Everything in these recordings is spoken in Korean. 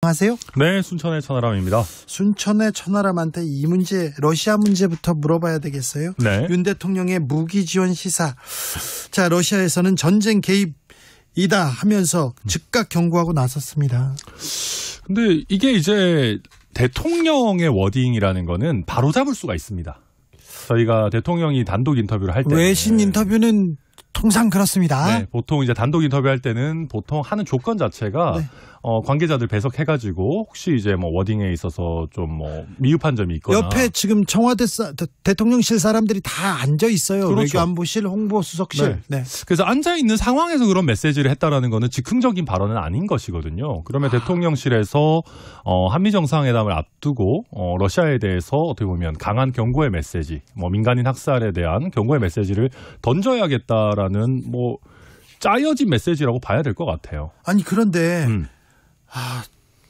안녕하세요. 네, 순천의 천하람입니다. 순천의 천하람한테 이 문제, 러시아 문제부터 물어봐야 되겠어요. 네. 윤 대통령의 무기 지원 시사. 자, 러시아에서는 전쟁 개입이다 하면서 즉각 경고하고 나섰습니다. 근데 이게 이제 대통령의 워딩이라는 거는 바로잡을 수가 있습니다. 저희가 대통령이 단독 인터뷰를 할 때 외신 인터뷰는 통상 그렇습니다. 네, 보통 이제 단독 인터뷰할 때는 보통 하는 조건 자체가 네. 관계자들 배석해가지고 혹시 이제 뭐 워딩에 있어서 좀 뭐 미흡한 점이 있거나 옆에 지금 청와대 대통령실 사람들이 다 앉아 있어요. 그렇죠. 외교안보실, 홍보수석실. 네. 그래서 앉아 있는 상황에서 그런 메시지를 했다라는 거는 즉흥적인 발언은 아닌 것이거든요. 그러면 대통령실에서 한미 정상회담을 앞두고 러시아에 대해서 어떻게 보면 강한 경고의 메시지, 뭐 민간인 학살에 대한 경고의 메시지를 던져야겠다라는 뭐 짜여진 메시지라고 봐야 될 것 같아요. 아니 그런데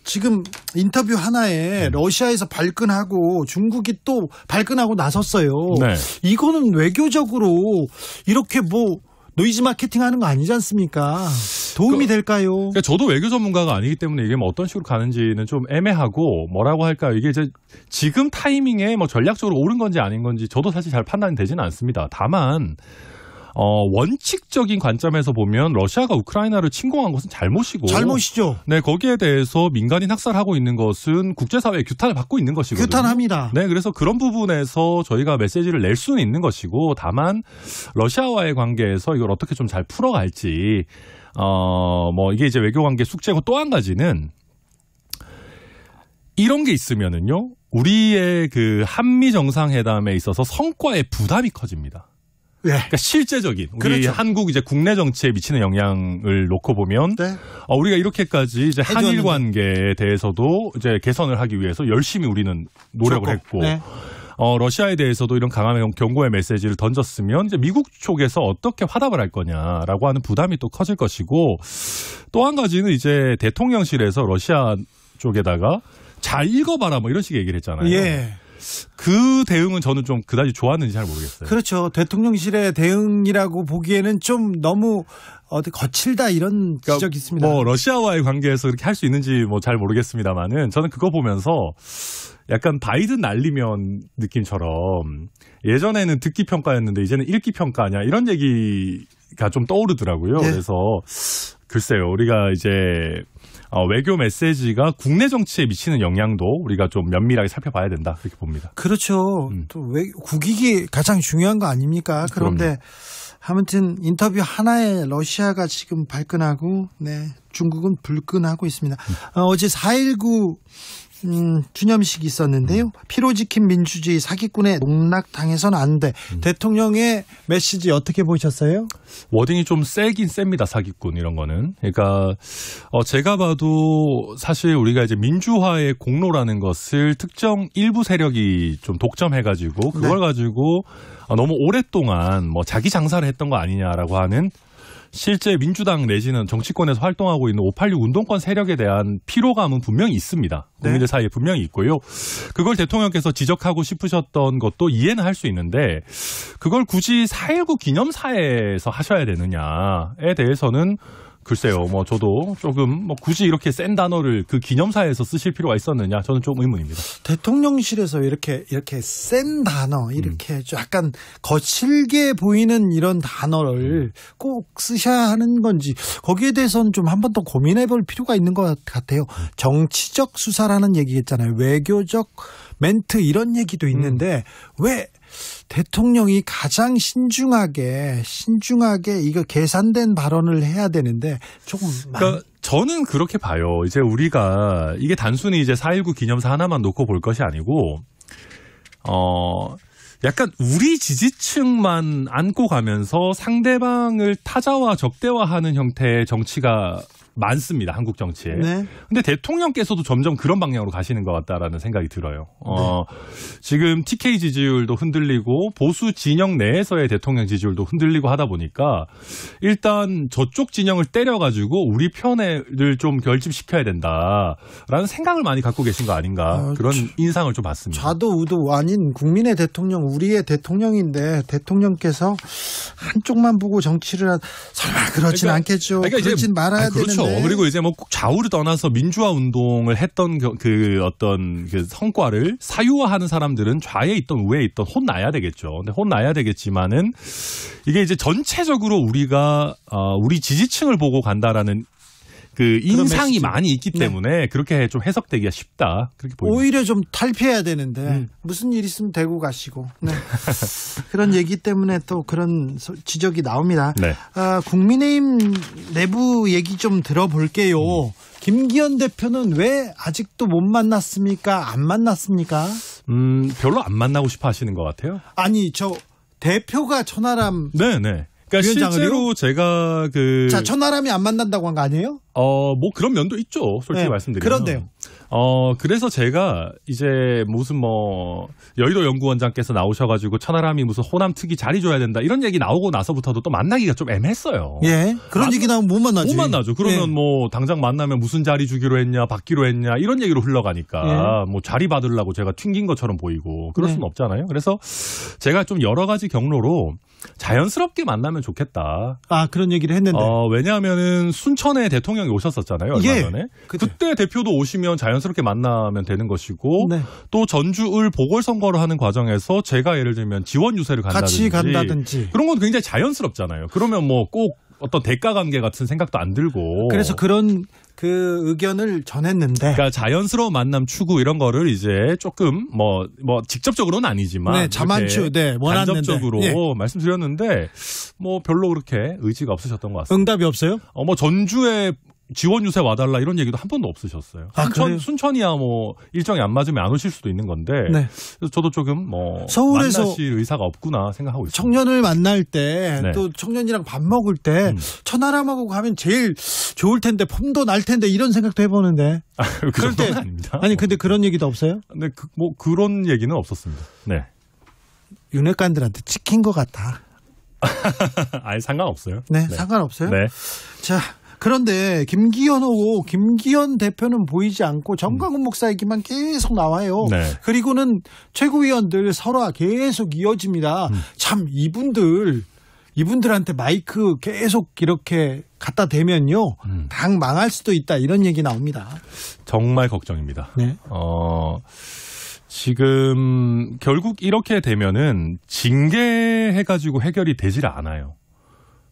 지금 인터뷰 하나에 러시아에서 발끈하고 중국이 또 발끈하고 나섰어요. 네. 이거는 외교적으로 이렇게 뭐 노이즈 마케팅하는 거 아니지 않습니까? 도움이 될까요? 그러니까 저도 외교 전문가가 아니기 때문에 이게 뭐 어떤 식으로 가는지는 좀 애매하고 뭐라고 할까요? 이게 이제 지금 타이밍에 뭐 전략적으로 옳은 건지 아닌 건지 저도 사실 잘 판단이 되지는 않습니다. 다만 원칙적인 관점에서 보면 러시아가 우크라이나를 침공한 것은 잘못이죠. 네, 거기에 대해서 민간인 학살하고 있는 것은 국제사회의 규탄을 받고 있는 것이거든요. 규탄합니다. 네, 그래서 그런 부분에서 저희가 메시지를 낼 수는 있는 것이고 다만 러시아와의 관계에서 이걸 어떻게 좀 잘 풀어갈지 뭐 이게 이제 외교관계 숙제고 또 한 가지는 이런 게 있으면은요 우리의 그 한미 정상회담에 있어서 성과의 부담이 커집니다. 네. 그러니까 실제적인 우리 그렇죠. 한국 이제 국내 정치에 미치는 영향을 놓고 보면 네. 우리가 이렇게까지 이제 한일 해줬는데. 관계에 대해서도 이제 개선을 하기 위해서 열심히 우리는 노력을 했고 네. 러시아에 대해서도 이런 강한 경고의 메시지를 던졌으면 이제 미국 쪽에서 어떻게 화답을 할 거냐라고 하는 부담이 또 커질 것이고 또 한 가지는 이제 대통령실에서 러시아 쪽에다가 잘 읽어봐라 뭐 이런 식의 얘기를 했잖아요. 예. 그 대응은 저는 좀 그다지 좋았는지 잘 모르겠어요. 그렇죠. 대통령실의 대응이라고 보기에는 좀 너무 거칠다 이런 지적이 있습니다. 뭐 러시아와의 관계에서 그렇게 할 수 있는지 뭐 잘 모르겠습니다만은 저는 그거 보면서 약간 바이든 날리면 느낌처럼 예전에는 듣기 평가였는데 이제는 읽기 평가냐 이런 얘기가 좀 떠오르더라고요. 네. 그래서 글쎄요, 우리가 이제 외교 메시지가 국내 정치에 미치는 영향도 우리가 좀 면밀하게 살펴봐야 된다 그렇게 봅니다. 그렇죠. 또 국익이 가장 중요한 거 아닙니까? 그런데 그럼요. 아무튼 인터뷰 하나에 러시아가 지금 발끈하고 중국은 불끈하고 있습니다. 어제 4.19 기념식이 있었는데요. 피로지킨 민주주의 사기꾼에 농락당해서는 안 돼. 대통령의 메시지 어떻게 보셨어요? 워딩이 좀 세긴 셉니다. 사기꾼 이런 거는. 그러니까 제가 봐도 사실 우리가 이제 민주화의 공로라는 것을 특정 일부 세력이 좀 독점해가지고 그걸 가지고 너무 오랫동안 뭐 자기 장사를 했던 거 아니냐라고 하는 실제 민주당 내지는 정치권에서 활동하고 있는 586 운동권 세력에 대한 피로감은 분명히 있습니다. 국민들 사이에 분명히 있고요. 그걸 대통령께서 지적하고 싶으셨던 것도 이해는 할 수 있는데 그걸 굳이 4.19 기념사에서 하셔야 되느냐에 대해서는 글쎄요, 뭐 저도 조금 뭐 굳이 이렇게 센 단어를 그 기념사에서 쓰실 필요가 있었느냐 저는 좀 의문입니다. 대통령실에서 이렇게 센 단어, 이렇게 약간 거칠게 보이는 이런 단어를 꼭 쓰셔야 하는 건지 거기에 대해서는 좀 한 번 더 고민해볼 필요가 있는 것 같아요. 정치적 수사라는 얘기겠잖아요. 외교적 멘트 이런 얘기도 있는데 왜 대통령이 가장 신중하게 이거 계산된 발언을 해야 되는데 조금 그러니까 저는 그렇게 봐요. 이제 우리가 이게 단순히 이제 4.19 기념사 하나만 놓고 볼 것이 아니고 약간 우리 지지층만 안고 가면서 상대방을 타자와 적대화하는 형태의 정치가 많습니다. 한국 정치에. 네. 근데 대통령께서도 점점 그런 방향으로 가시는 것 같다라는 생각이 들어요. 지금 TK 지지율도 흔들리고 보수 진영 내에서의 대통령 지지율도 흔들리고 하다 보니까 일단 저쪽 진영을 때려가지고 우리 편을 좀 결집시켜야 된다라는 생각을 많이 갖고 계신 거 아닌가 그런 인상을 좀 받습니다. 좌도 우도 아닌 국민의 대통령, 우리의 대통령인데 대통령께서 한쪽만 보고 정치를 설마 그러진 않겠죠. 그러진 말아야 그렇죠. 되는데. 네. 그리고 이제 뭐 꼭 좌우를 떠나서 민주화 운동을 했던 그 어떤 그 성과를 사유화하는 사람들은 좌에 있던 우에 있던 혼나야 되겠죠. 근데 혼나야 되겠지만은 이게 이제 전체적으로 우리가 우리 지지층을 보고 간다라는 그 인상이 많이 있기 때문에 그렇게 좀 해석되기가 쉽다. 그렇게 보입니다. 오히려 좀 탈피해야 되는데 무슨 일 있으면 대구 가시고 그런 얘기 때문에 또 그런 지적이 나옵니다. 네. 국민의힘 내부 얘기 좀 들어볼게요. 김기현 대표는 왜 아직도 못 만났습니까? 안 만났습니까? 별로 안 만나고 싶어 하시는 것 같아요. 아니 저 대표가 천하람 네네. 그러니까 실제로 제가 자 천하람이 안 만난다고 한 거 아니에요? 뭐 그런 면도 있죠. 솔직히 말씀드리면. 그런데요. 그래서 제가 이제 무슨 뭐 여의도 연구원장께서 나오셔가지고 천하람이 무슨 호남 특위 자리 줘야 된다 이런 얘기 나오고 나서부터도 또 만나기가 좀 애매했어요. 예. 그런 얘기 나오면 못 만나지. 못 만나죠. 그러면 뭐 당장 만나면 무슨 자리 주기로 했냐, 받기로 했냐 이런 얘기로 흘러가니까 뭐 자리 받으려고 제가 튕긴 것처럼 보이고 그럴 수는 없잖아요. 그래서 제가 좀 여러 가지 경로로 자연스럽게 만나면 좋겠다. 그런 얘기를 했는데. 왜냐하면은 순천에 대통령이 오셨었잖아요. 얼마 전에. 그때 대표도 오시면 자연스럽게 만나면 되는 것이고 또 전주을 보궐선거를 하는 과정에서 제가 예를 들면 지원 유세를 같이 간다든지 그런 건 굉장히 자연스럽잖아요. 그러면 뭐 꼭 어떤 대가 관계 같은 생각도 안 들고. 그래서 그런 그 의견을 전했는데. 그러니까 자연스러운 만남 추구 이런 거를 이제 조금 뭐 직접적으로는 아니지만 자만추, 원하는데 간접적으로 말씀드렸는데 뭐 별로 그렇게 의지가 없으셨던 것 같습니다. 응답이 없어요? 뭐 전주에 지원 유세 와달라 이런 얘기도 한 번도 없으셨어요. 순천이야 뭐 일정이 안 맞으면 안 오실 수도 있는 건데 그래서 저도 조금 뭐 서울에서 만나실 의사가 없구나 생각하고 있습니다. 청년을 만날 때 또 청년이랑 밥 먹을 때 천하람하고 가면 제일 좋을 텐데 폼도 날 텐데 이런 생각도 해보는데 그럴 때 아닙니다. 아니 근데 그런 얘기도 없어요? 근데 뭐 그런 얘기는 없었습니다. 네. 윤핵관들한테 찍힌 것 같아. 아니 상관없어요. 네, 상관없어요. 네. 자. 그런데 김기현 대표는 보이지 않고 정광훈 목사 얘기만 계속 나와요. 그리고는 최고위원들 설화 계속 이어집니다. 참 이분들한테 마이크 계속 이렇게 갖다 대면요. 당 망할 수도 있다 이런 얘기 나옵니다. 정말 걱정입니다. 네. 지금 결국 이렇게 되면은 징계해가지고 해결이 되질 않아요.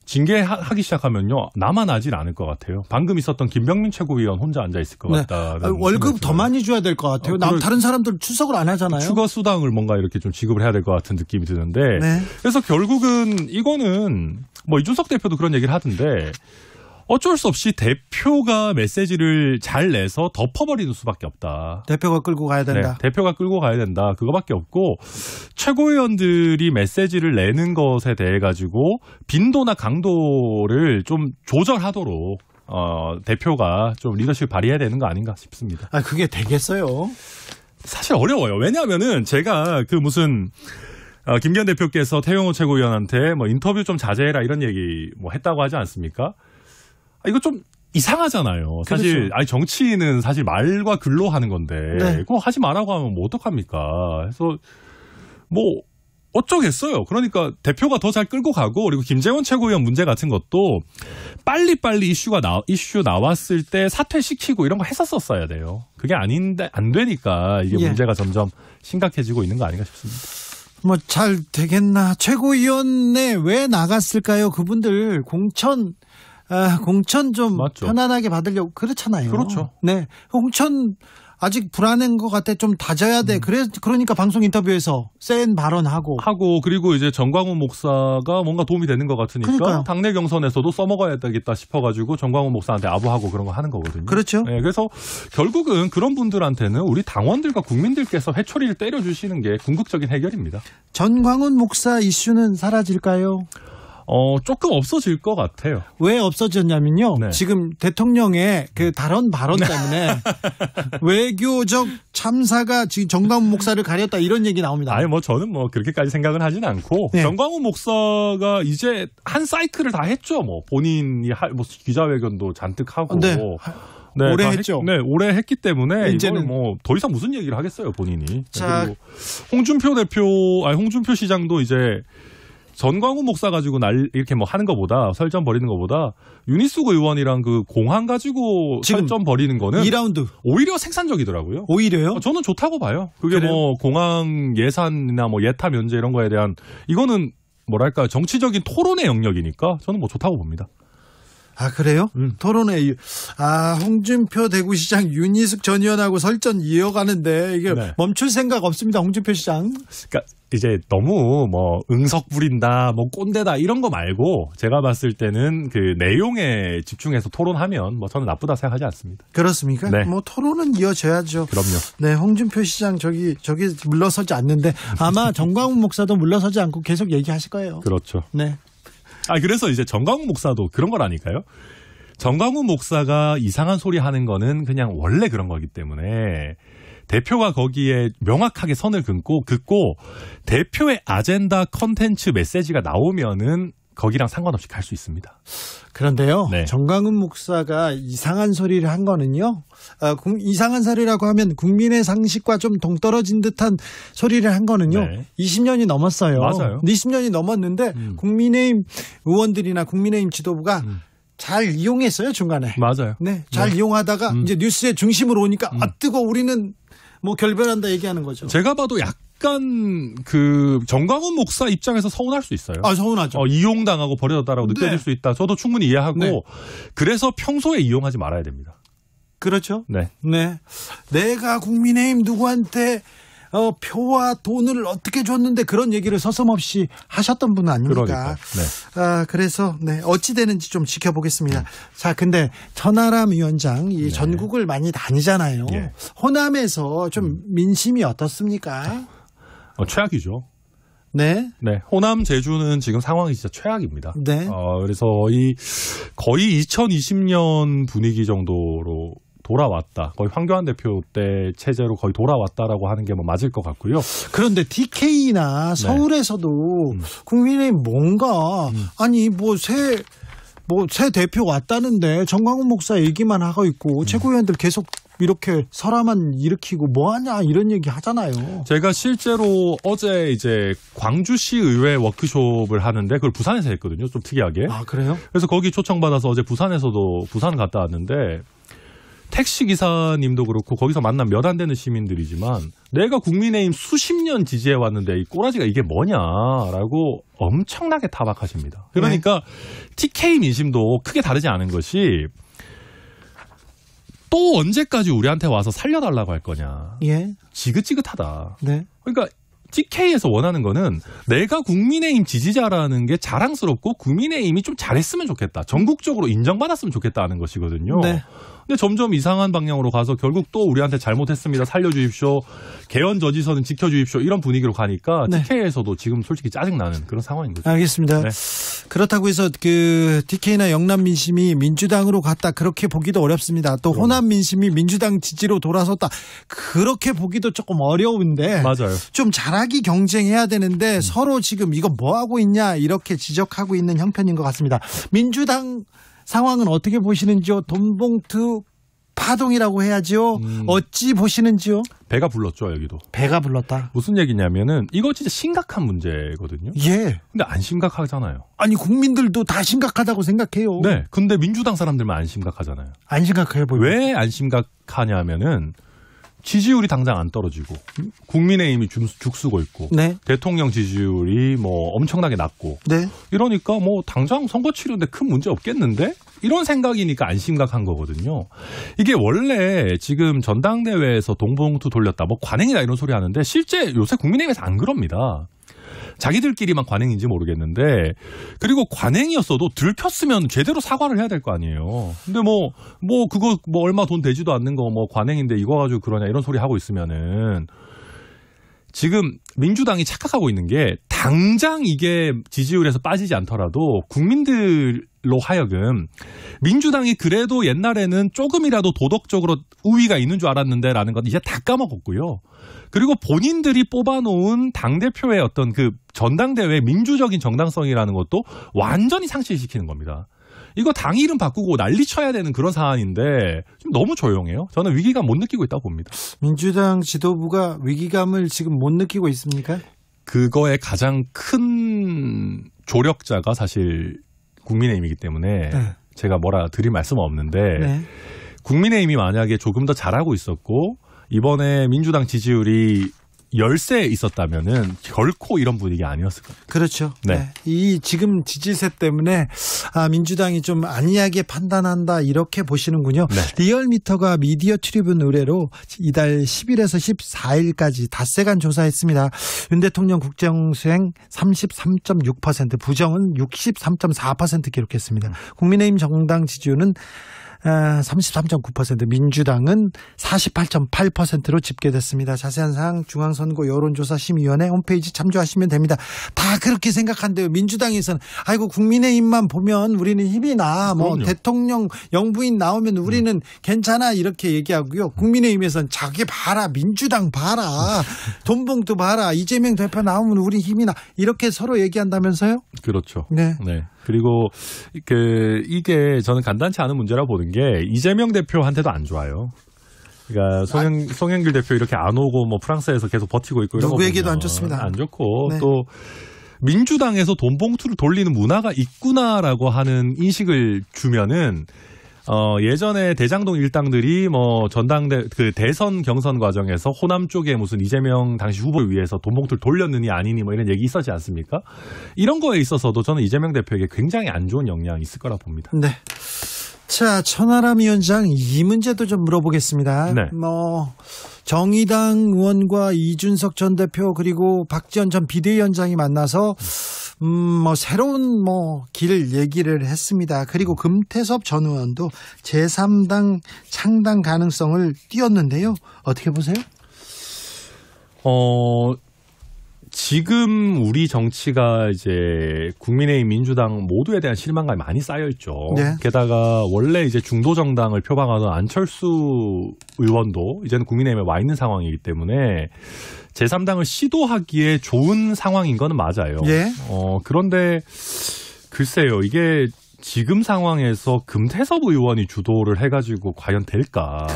징계하기 시작하면요. 남아나질 않을 것 같아요. 방금 있었던 김병민 최고위원 혼자 앉아있을 것 같다. 월급 더 많이 줘야 될 것 같아요. 다른 사람들 출석을 안 하잖아요. 추가 수당을 뭔가 이렇게 좀 지급을 해야 될 것 같은 느낌이 드는데 그래서 결국은 이거는 뭐 이준석 대표도 그런 얘기를 하던데 어쩔 수 없이 대표가 메시지를 잘 내서 덮어버리는 수밖에 없다. 대표가 끌고 가야 된다. 대표가 끌고 가야 된다. 그거밖에 없고 최고위원들이 메시지를 내는 것에 대해 가지고 빈도나 강도를 좀 조절하도록 대표가 좀 리더십을 발휘해야 되는 거 아닌가 싶습니다. 그게 되겠어요? 사실 어려워요. 왜냐하면은 제가 그 무슨 김기현 대표께서 태영호 최고위원한테 뭐 인터뷰 좀 자제해라 이런 얘기 뭐 했다고 하지 않습니까? 이거 좀 이상하잖아요. 사실 그렇죠. 아니 정치인은 사실 말과 글로 하는 건데 그거 하지 말라고 하면 뭐 어떡합니까? 그래서 뭐 어쩌겠어요. 그러니까 대표가 더 잘 끌고 가고 그리고 김재원 최고위원 문제 같은 것도 빨리빨리 이슈 나왔을 때 사퇴시키고 이런 거 했었어야 돼요. 그게 아닌데 안 되니까 이게 문제가 점점 심각해지고 있는 거 아닌가 싶습니다. 뭐 잘 되겠나? 최고위원회 왜 나갔을까요? 그분들 공천 좀 맞죠. 편안하게 받으려고 그렇잖아요. 그렇죠. 네, 공천 아직 불안한 것 같아. 좀 다져야 돼. 그러니까 방송 인터뷰에서 센 발언하고 그리고 이제 정광훈 목사가 뭔가 도움이 되는 것 같으니까 그러니까요. 당내 경선에서도 써먹어야 되겠다 싶어가지고 정광훈 목사한테 아부하고 그런 거 하는 거거든요. 그렇죠. 네, 그래서 결국은 그런 분들한테는 우리 당원들과 국민들께서 회초리를 때려주시는 게 궁극적인 해결입니다. 정광훈 목사 이슈는 사라질까요? 조금 없어질 것 같아요. 왜 없어졌냐면요. 지금 대통령의 그 발언 때문에 외교적 참사가 지금 정광훈 목사를 가렸다 이런 얘기 나옵니다. 아니, 저는 그렇게까지 생각은 하진 않고. 정광훈 목사가 이제 한 사이클을 다 했죠. 본인이 기자회견도 잔뜩 하고. 오래 했죠. 오래 했기 때문에 이제는 더 이상 무슨 얘기를 하겠어요, 본인이. 자, 홍준표 시장도 이제 전광훈 목사 가지고 이렇게 뭐 하는 것보다 설전 벌이는 것보다 윤희숙 의원이랑 그 공항 가지고 설전 벌이는 거는 2라운드 오히려 생산적이더라고요. 오히려요? 저는 좋다고 봐요. 그게 그래요? 뭐 공항 예산이나 뭐 예타 면제 이런 거에 대한 이거는 뭐랄까 정치적인 토론의 영역이니까 저는 뭐 좋다고 봅니다. 아, 그래요? 토론회. 홍준표 대구시장 윤희숙 전 의원하고 설전 이어가는데 이게 네. 멈출 생각 없습니다. 홍준표 시장. 그러니까 이제 너무 뭐 응석 부린다, 뭐 꼰대다 이런 거 말고 제가 봤을 때는 그 내용에 집중해서 토론하면 뭐 저는 나쁘다 생각하지 않습니다. 그렇습니까? 네. 뭐 토론은 이어져야죠. 그럼요. 네, 홍준표 시장 저기 물러서지 않는데 아마 정광훈 목사도 물러서지 않고 계속 얘기하실 거예요. 그렇죠. 네. 그래서 이제 정광훈 목사도 그런 거라니까요. 정광훈 목사가 이상한 소리 하는 거는 그냥 원래 그런 거기 때문에 대표가 거기에 명확하게 선을 긋고 대표의 아젠다 컨텐츠 메시지가 나오면은 거기랑 상관없이 갈 수 있습니다. 그런데요. 네. 정광훈 목사가 이상한 소리를 한 거는요. 이상한 소리라고 하면 국민의 상식과 좀 동떨어진 듯한 소리를 한 거는요. 네. 20년이 넘었어요. 맞아요. 20년이 넘었는데 국민의힘 의원들이나 국민의힘 지도부가 잘 이용했어요, 중간에. 맞아요. 네, 잘 이용하다가 이제 뉴스의 중심으로 오니까 뜨거 우리는 뭐 결별한다 얘기하는 거죠. 제가 봐도 약간 그 정광훈 목사 입장에서 서운할 수 있어요. 서운하죠. 이용당하고 버려졌다라고 느껴질 네. 수 있다. 저도 충분히 이해하고 네. 그래서 평소에 이용하지 말아야 됩니다. 그렇죠. 네. 네. 내가 국민의힘 누구한테 표와 돈을 어떻게 줬는데 그런 얘기를 서슴없이 하셨던 분은 아닙니까? 그러니까. 네. 그래서 네, 어찌 되는지 좀 지켜보겠습니다. 자, 근데 천하람 위원장 이 전국을 많이 다니잖아요. 예. 호남에서 좀 민심이 어떻습니까? 최악이죠. 네. 네. 호남 제주는 지금 상황이 진짜 최악입니다. 네. 그래서 거의 2020년 분위기 정도로 돌아왔다. 거의 황교안 대표 때 체제로 거의 돌아왔다라고 하는 게 뭐 맞을 것 같고요. 그런데 DK나 서울에서도 국민의힘 뭔가 아니 새 대표 왔다는데 정광훈 목사 얘기만 하고 있고 최고위원들 계속 이렇게 설화만 일으키고 뭐하냐 이런 얘기 하잖아요. 제가 실제로 어제 이제 광주시 의회 워크숍을 하는데 그걸 부산에서 했거든요. 좀 특이하게. 아, 그래요? 그래서 거기 초청받아서 어제 부산에서도 부산 갔다 왔는데 택시 기사님도 그렇고 거기서 만난 몇 안 되는 시민들이지만 내가 국민의힘 수십 년 지지해 왔는데 이 꼬라지가 이게 뭐냐라고 엄청나게 타박하십니다. 그러니까 TK 민심도 크게 다르지 않은 것이 또 언제까지 우리한테 와서 살려달라고 할 거냐. 예. 지긋지긋하다. 네. 그러니까 TK에서 원하는 거는 내가 국민의힘 지지자라는 게 자랑스럽고 국민의힘이 좀 잘했으면 좋겠다. 전국적으로 인정받았으면 좋겠다 하는 것이거든요. 네. 근데 점점 이상한 방향으로 가서 결국 또 우리한테 잘못했습니다. 살려주십시오. 개헌 저지선은 지켜주십시오. 이런 분위기로 가니까 TK에서도 지금 솔직히 짜증나는 그런 상황인 거죠. 알겠습니다. 네. 그렇다고 해서 그 TK나 영남 민심이 민주당으로 갔다 그렇게 보기도 어렵습니다. 또 호남 민심이 민주당 지지로 돌아섰다 그렇게 보기도 조금 어려운데 맞아요. 좀 잘하기 경쟁해야 되는데 서로 지금 이거 뭐 하고 있냐 이렇게 지적하고 있는 형편인 것 같습니다. 민주당 상황은 어떻게 보시는지요? 돈봉투 파동이라고 해야죠. 어찌 보시는지요? 배가 불렀죠, 여기도. 배가 불렀다. 무슨 얘기냐면은 이거 진짜 심각한 문제거든요. 예. 근데 안 심각하잖아요. 아니 국민들도 다 심각하다고 생각해요. 네. 근데 민주당 사람들만 안 심각하잖아요. 안 심각해 보여요. 왜 안 심각하냐면은 지지율이 당장 안 떨어지고 국민의힘이 죽쓰고 있고 대통령 지지율이 뭐 엄청나게 낮고 이러니까 뭐 당장 선거 치르는데 큰 문제 없겠는데 이런 생각이니까 안 심각한 거거든요. 이게 원래 지금 전당대회에서 돈봉투 돌렸다 뭐 관행이다 이런 소리 하는데 실제 요새 국민의힘에서 안 그럽니다. 자기들끼리만 관행인지 모르겠는데 그리고 관행이었어도 들켰으면 제대로 사과를 해야 될 거 아니에요. 근데 그거 얼마 돈 되지도 않는 거 관행인데 이거 가지고 그러냐 이런 소리 하고 있으면은 지금 민주당이 착각하고 있는 게 당장 이게 지지율에서 빠지지 않더라도 국민들로 하여금 민주당이 그래도 옛날에는 조금이라도 도덕적으로 우위가 있는 줄 알았는데 라는 건 이제 다 까먹었고요. 그리고 본인들이 뽑아놓은 당대표의 어떤 그 전당대회 민주적인 정당성이라는 것도 완전히 상실시키는 겁니다. 이거 당 이름 바꾸고 난리 쳐야 되는 그런 사안인데 좀 너무 조용해요. 저는 위기감 못 느끼고 있다고 봅니다. 민주당 지도부가 위기감을 지금 못 느끼고 있습니까? 그거의 가장 큰 조력자가 사실 국민의힘이기 때문에 네. 제가 뭐라 드릴 말씀은 없는데 네. 국민의힘이 만약에 조금 더 잘하고 있었고 이번에 민주당 지지율이 열세에 있었다면은 결코 이런 분위기 아니었을 거예요. 그렇죠. 네. 네. 이 지금 지지세 때문에 민주당이 좀 안이하게 판단한다 이렇게 보시는군요. 네. 리얼미터가 미디어 트리뷴 의뢰로 이달 10일에서 14일까지 닷새간 조사했습니다. 윤 대통령 국정수행 33.6%, 부정은 63.4% 기록했습니다. 국민의힘 정당 지지율은 33.9%, 민주당은 48.8%로 집계됐습니다. 자세한 사항 중앙선거 여론조사심의위원회 홈페이지 참조하시면 됩니다. 다 그렇게 생각한대요. 민주당에서는 아이고 국민의힘만 보면 우리는 힘이 나. 뭐 대통령 영부인 나오면 우리는 괜찮아 이렇게 얘기하고요. 국민의힘에서는 자기 봐라. 민주당 봐라. 돈봉투 봐라. 이재명 대표 나오면 우리 힘이 나. 이렇게 서로 얘기한다면서요? 그렇죠. 네. 네. 그리고 이게 저는 간단치 않은 문제라고 보는 게 이재명 대표한테도 안 좋아요. 그러니까 송영길 대표 이렇게 안 오고 뭐 프랑스에서 계속 버티고 있고 이런 거 누구에게도 안 좋습니다. 안 좋고 네. 또 민주당에서 돈 봉투를 돌리는 문화가 있구나라고 하는 인식을 주면은 예전에 대장동 일당들이 뭐 전당대 대선 경선 과정에서 호남 쪽에 무슨 이재명 당시 후보를 위해서 돈 봉투를 돌렸느니 아니니 뭐 이런 얘기 있었지 않습니까? 이런 거에 있어서도 저는 이재명 대표에게 굉장히 안 좋은 영향이 있을 거라 봅니다. 네. 자, 천하람 위원장 이 문제도 좀 물어보겠습니다. 네. 정의당 의원과 이준석 전 대표 그리고 박지원 전 비대위원장이 만나서 새로운 길 얘기를 했습니다. 그리고 금태섭 전 의원도 제3당 창당 가능성을 띄웠는데요. 어떻게 보세요? 지금 우리 정치가 이제 국민의힘, 민주당 모두에 대한 실망감이 많이 쌓여 있죠. 네. 게다가 원래 이제 중도 정당을 표방하던 안철수 의원도 이제는 국민의힘에 와 있는 상황이기 때문에 제3당을 시도하기에 좋은 상황인 거는 맞아요. 예. 그런데 글쎄요, 이게 지금 상황에서 금태섭 의원이 주도를 해가지고 과연 될까?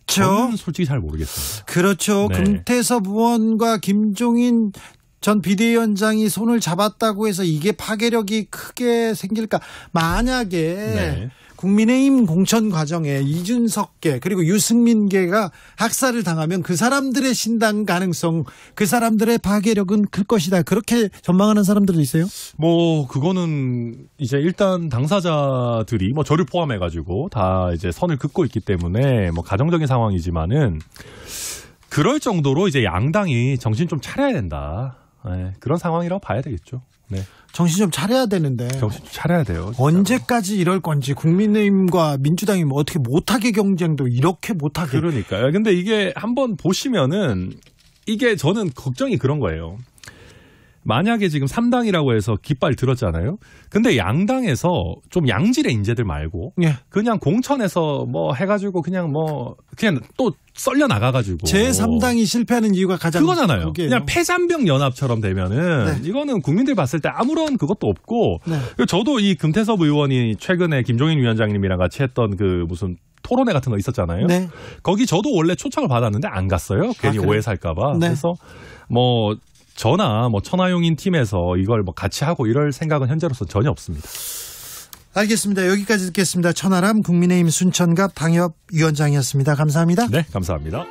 저는 솔직히 잘 모르겠습니다. 그렇죠. 네. 금태섭 의원과 김종인 전 비대위원장이 손을 잡았다고 해서 이게 파괴력이 크게 생길까? 만약에 네. 국민의힘 공천 과정에 이준석계 그리고 유승민계가 학살을 당하면 그 사람들의 신당 가능성, 그 사람들의 파괴력은 클 것이다. 그렇게 전망하는 사람들도 있어요? 그거는 이제 일단 당사자들이 저를 포함해가지고 다 이제 선을 긋고 있기 때문에 가정적인 상황이지만은 그럴 정도로 이제 양당이 정신 좀 차려야 된다. 네, 그런 상황이라고 봐야 되겠죠. 네. 정신 좀 차려야 되는데. 정신 좀 차려야 돼요. 진짜로. 언제까지 이럴 건지 국민의힘과 민주당이 어떻게 못하게 경쟁도 이렇게 못하게. 그러니까요. 근데 이게 한번 보시면은 이게 저는 걱정이 그런 거예요. 만약에 지금 3당이라고 해서 깃발 들었잖아요. 근데 양당에서 좀 양질의 인재들 말고 예. 그냥 공천에서 해가지고 그냥 또 썰려 나가가지고 제3당이 실패하는 이유가 가장 그거잖아요. 거기에요. 그냥 패잔병 연합처럼 되면은 네. 이거는 국민들 봤을 때 아무런 그것도 없고 네. 저도 이 금태섭 의원이 최근에 김종인 위원장님이랑 같이 했던 무슨 토론회 같은 거 있었잖아요. 네. 거기 저도 원래 초청을 받았는데 안 갔어요. 괜히 오해 살까봐. 네. 그래서 저나 천하용인 팀에서 이걸 같이 하고 이럴 생각은 현재로서 전혀 없습니다. 알겠습니다. 여기까지 듣겠습니다. 천하람 국민의힘 순천갑 당협위원장이었습니다. 감사합니다. 네, 감사합니다.